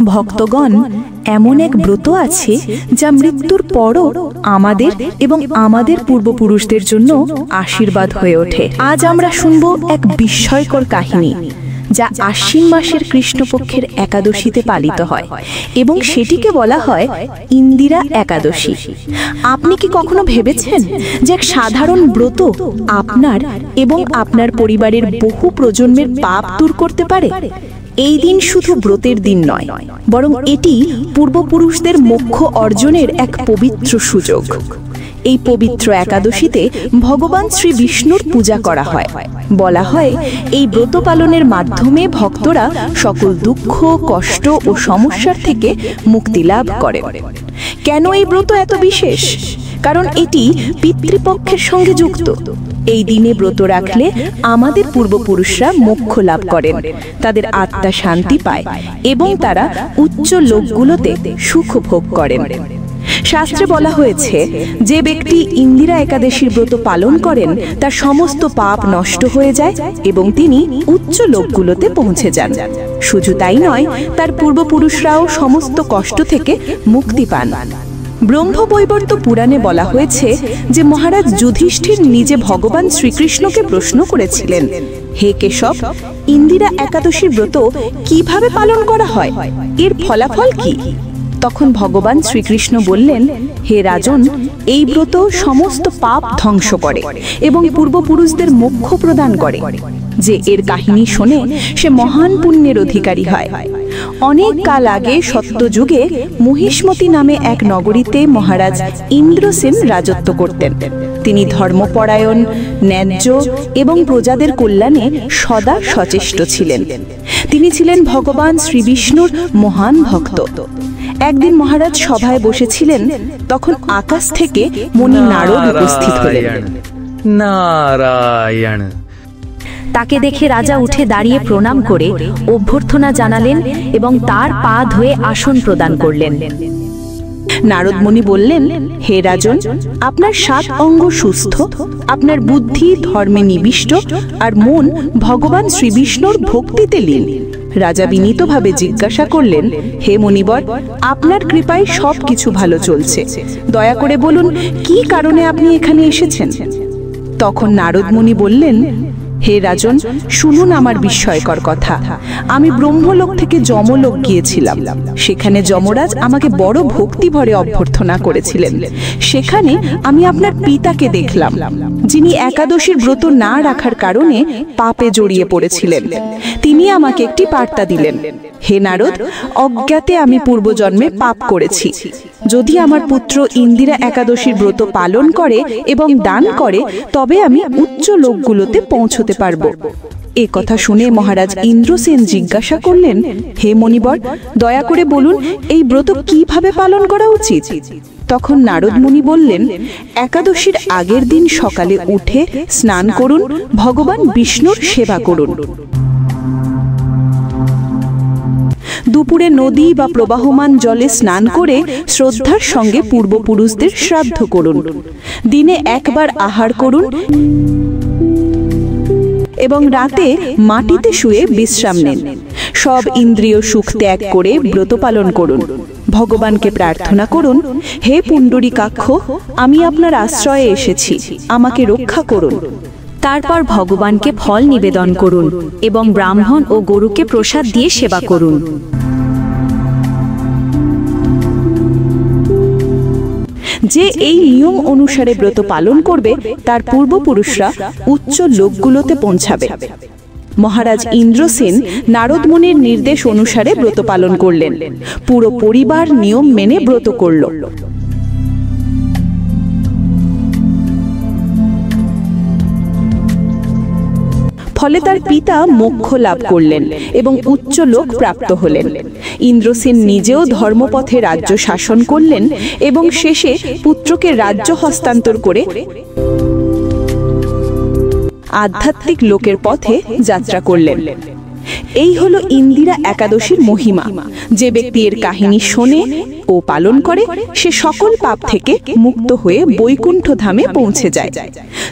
ভক্তগণ, এমন এক ব্রত আছে যা মৃত্যুর পরও আমাদের এবং আমাদের পূর্বপুরুষদের জন্য আশীর্বাদ হয়ে ওঠে। আজ আমরা শুনব এক বিস্ময়কর কাহিনী, যা আশ্বিন মাসের কৃষ্ণপক্ষের একাদশীতে পালিত হয় এবং সেটিকে বলা হয় ইন্দিরা একাদশী। আপনি কি কখনো ভেবেছেন যে এক সাধারণ ব্রত আপনার এবং আপনার পরিবারের বহু প্রজন্মের পাপ দূর করতে পারে? এই দিন শুধু ব্রতের দিন নয়, বরং এটি পূর্বপুরুষদের মোক্ষ অর্জনের এক পবিত্র সুযোগ। এই পবিত্র একাদশীতে ভগবান শ্রী বিষ্ণুর পূজা করা হয়। বলা হয়, এই ব্রত পালনের মাধ্যমে ভক্তরা সকল দুঃখ, কষ্ট ও সমস্যার থেকে মুক্তি লাভ করে। কেন এই ব্রত এত বিশেষ? কারণ এটি পিতৃপক্ষের সঙ্গে যুক্ত। এই দিনে ব্রত রাখলে আমাদের পূর্বপুরুষরা মোক্ষ লাভ করেন, তাদের আত্মা শান্তি পায় এবং তারা উচ্চ লোকগুলোতে সুখ ভোগ করেন। শাস্ত্রে বলা হয়েছে, যে ব্যক্তি ইন্দিরা একাদশীর ব্রত পালন করেন তার সমস্ত পাপ নষ্ট হয়ে যায় এবং তিনি উচ্চ লোকগুলোতে পৌঁছে যান। শুধু তাই নয়, তার পূর্বপুরুষরাও সমস্ত কষ্ট থেকে মুক্তি পান। ব্রহ্মবৈবর্ত পুরাণে বলা হয়েছে যে মহারাজ যুধিষ্ঠির নিজে ভগবান শ্রীকৃষ্ণকে প্রশ্ন করেছিলেন, হে কেশব, ইন্দিরা একাদশীর ব্রত কিভাবে পালন করা হয়? এর ফলাফল কি? তখন ভগবান শ্রীকৃষ্ণ বললেন, হে রাজন, এই ব্রত সমস্ত পাপ ধ্বংস করে এবং পূর্বপুরুষদের মোক্ষ প্রদান করে। যে এর কাহিনী শোনে সে মহান পুণ্যের অধিকারী হয়। অনেক কাল আগে সত্যযুগে মহিষ্মতি নামে এক নগরীতে মহারাজ ইন্দ্রসেন রাজত্ব করতেন। তিনি ধর্মপরায়ণ, ন্যায্য এবং প্রজাদের কল্যাণে সদা সচেষ্ট ছিলেন। তিনি ছিলেন ভগবান শ্রীবিষ্ণুর মহান ভক্ত। একদিন মহারাজ সভায় বসেছিলেন, তখন আকাশ থেকে মুনি নারদ উপস্থিত হলেন। নারায়ণ। তাকে দেখে রাজা উঠে দাঁড়িয়ে প্রণাম করে অভ্যর্থনা জানালেন এবং তার পা ধুয়ে আসন প্রদান করলেন। নারদ মুনি বললেন, হে রাজন, আপনার 7 অঙ্গ সুস্থ, আপনার বুদ্ধি ধর্মে নিবিষ্ট আর মন ভগবান শ্রীবিষ্ণুর ভক্তিতে লীন। রাজা বিনীতভাবে জিজ্ঞাসা করলেন, হে মুনিবর, আপনার কৃপায় সবকিছু ভালো চলছে। দয়া করে বলুন, কি কারণে আপনি এখানে এসেছেন? তখন নারদ মুনি বললেন, হে রাজন, শুনুন আমার বিস্ময়কর কথা। আমি ব্রহ্মলোক থেকে যমলোক গিয়েছিলাম। সেখানে যমরাজ আমাকে বড় ভক্তি ভরে অভ্যর্থনা করেছিলেন। সেখানে আমি আপনার পিতাকে দেখলাম, যিনি একাদশীর ব্রত না রাখার কারণে পাপে জড়িয়ে পড়েছিলেন। তিনি আমাকে একটি বার্তা দিলেন, হে নারদ, অজ্ঞাতে আমি পূর্বজন্মে পাপ করেছি। যদি আমার পুত্র ইন্দিরা একাদশীর ব্রত পালন করে এবং দান করে, তবে আমি উচ্চ লোকগুলোতে পৌঁছতে পারব। এ কথা শুনে মহারাজ ইন্দ্রসেন জিজ্ঞাসা করলেন, হে মণিবর, দয়া করে বলুন, এই ব্রত কিভাবে পালন করা উচিত? তখন নারদ মুনি বললেন, একাদশীর আগের দিন সকালে উঠে স্নান করুন, ভগবান বিষ্ণুর সেবা করুন। দুপুরে নদী বা প্রবাহমান জলে স্নান করে শ্রদ্ধার সঙ্গে পূর্বপুরুষদের শ্রাদ্ধ করুন। দিনে একবার আহার করুন এবং রাতে মাটিতে শুয়ে বিশ্রাম নেন। সব ইন্দ্রিয় সুখ ত্যাগ করে ব্রত পালন করুন। ভগবানকে প্রার্থনা করুন, হে পুণ্ডরীকাক্ষ, আমি আপনার আশ্রয়ে এসেছি, আমাকে রক্ষা করুন। তারপর ভগবানকে ফল নিবেদন করুন এবং ব্রাহ্মণ ও গরুকে প্রসাদ দিয়ে সেবা করুন। যে এই নিয়ম অনুসারে ব্রত পালন করবে, তার পূর্বপুরুষরা উচ্চ লোকগুলোতে পৌঁছাবে। মহারাজ ইন্দ্রসেন নারদ মুনির নির্দেশ অনুসারে ব্রত পালন করলেন। পুরো পরিবার নিয়ম মেনে ব্রত করল। ফলে তার পিতা মোক্ষ লাভ করলেন এবং উচ্চ লোক প্রাপ্ত হলেন। ইন্দ্রসেন নিজেও ধর্মপথে রাজ্য শাসন করলেন এবং শেষে পুত্রকে রাজ্য হস্তান্তর করে আধ্যাত্মিক লোকের পথে যাত্রা করলেন। এই হলো ইন্দিরা একাদশীর মহিমা। যে ব্যক্তি এর কাহিনী শোনে ও পালন করে সে সকল পাপ থেকে মুক্ত হয়ে বৈকুণ্ঠ ধামে পৌঁছে যায়।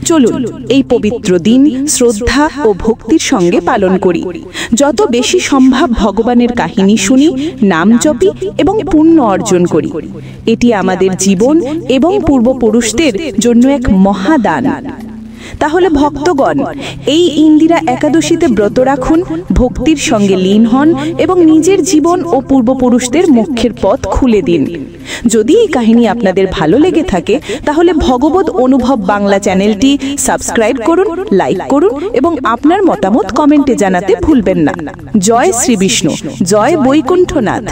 চলুন এই পবিত্র দিন শ্রদ্ধা ও ভক্তির সঙ্গে পালন করি। যত বেশি সম্ভব ভগবানের কাহিনী শুনি, নাম জপি এবং পুণ্য অর্জন করি। এটি আমাদের জীবন এবং পূর্বপুরুষদের জন্য এক মহাদান। তাহলে ভক্তগণ, এই ইন্দিরা একাদশীতে ব্রত রাখুন, ভক্তির সঙ্গে লীন হন এবং নিজের জীবন ও পূর্বপুরুষদের মোক্ষের পথ খুলে দিন। যদি এই কাহিনী আপনাদের ভালো লেগে থাকে তাহলে ভগবত অনুভব বাংলা চ্যানেলটি সাবস্ক্রাইব করুন, লাইক করুন এবং আপনার মতামত কমেন্টে জানাতে ভুলবেন না। জয় শ্রী বিষ্ণু, জয় বৈকুণ্ঠনাথ।